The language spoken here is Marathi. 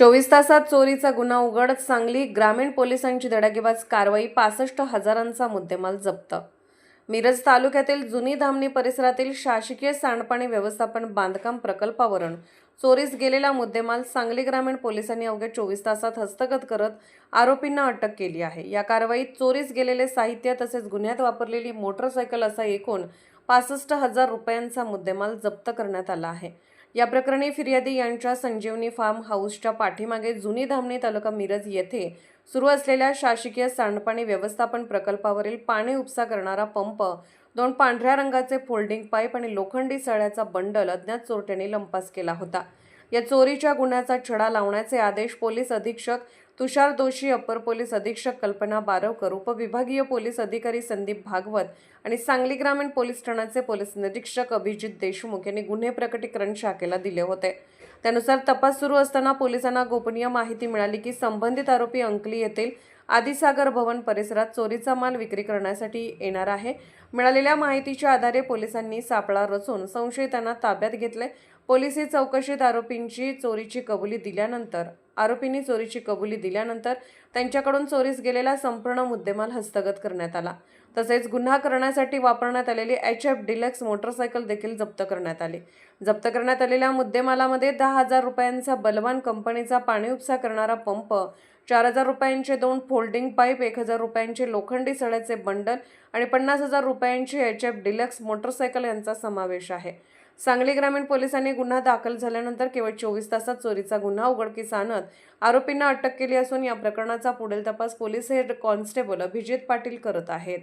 24 तासात चोरीचा गुन्हा उघड. सांगली ग्रामीण पोलिसांची धडाकेबाज कारवाई. 65,000चा मुद्देमाल जप्त. मिरज तालुक्यातील जुनी धामणी परिसरातील शासकीय सांडपाणी व्यवस्थापन बांधकाम प्रकल्पावरून चोरीस गेलेला मुद्देमाल सांगली ग्रामीण पोलिसांनी अवघ्या 24 तासात हस्तगत करत आरोपींना अटक केली आहे. या कारवाईत चोरीस गेलेले साहित्य तसेच गुन्ह्यात वापरलेली मोटरसायकल असा एकूण 65,000 रुपयांचा मुद्देमाल जप्त करण्यात आला आहे. या प्रकरणी फिर्यादी यांच्या संजीवनी फार्म हाऊसच्या पाठीमागे जुनी धामणी तालुका मिरज येथे सुरू असलेल्या शासकीय सांडपाणी व्यवस्थापन प्रकल्पावरील पाणी उपसा करणारा पंप, 2 पांढऱ्या रंगाचे फोल्डिंग पाईप आणि लोखंडी सळ्याचा बंडल अज्ञात चोरट्यांनी लंपास केला होता. या चोरीच्या गुन्ह्याचा छडा लावण्याचे आदेश पोलीस अधीक्षक तुषार दोशी, अप्पर पोलीस अधीक्षक कल्पना बारवकर, उपविभागीय पोलीस अधिकारी संदीप भागवत आणि सांगली ग्रामीण पोलीस ठाण्याचे पोलीस निरीक्षक अभिजित देशमुख यांनी गुन्हे प्रकटीकरण शाखेला दिले होते. त्यानुसार तपास सुरू असताना पोलिसांना गोपनीय माहिती मिळाली की संबंधित आरोपी अंकली येथील आदिसागर भवन परिसरात चोरीचा माल विक्री करण्यासाठी येणार आहे. मिळालेल्या माहितीच्या आधारे पोलिसांनी सापळा रचून संशयितांना ताब्यात घेतले. पोलिसी चौकशीत आरोपींनी चोरीची कबुली दिल्यानंतर त्यांच्याकडून चोरीस गेलेला संपूर्ण मुद्देमाल हस्तगत करण्यात आला. तसेच गुन्हा करण्यासाठी वापरण्यात आलेली HF डिलक्स मोटरसायकल देखील जप्त करण्यात आली. जप्त करण्यात आलेल्या मुद्देमालामध्ये 10,000 रुपयांचा बलवान कंपनीचा पाणी उपसा करणारा पंप, 4,000 रुपयांचे 2 फोल्डिंग पाईप, 1,000 रुपयांचे लोखंडी सळ्याचे बंडल आणि 50,000 रुपयांची HF डिलक्स मोटरसायकल यांचा समावेश आहे. सांगली ग्रामीण पोलिसांनी गुन्हा दाखल झाल्यानंतर केवळ 24 तासात चोरीचा गुन्हा उघडकीस आणत आरोपींना अटक केली असून या प्रकरणाचा पुढील तपास police head constable Abhijit Patil करत आहेत.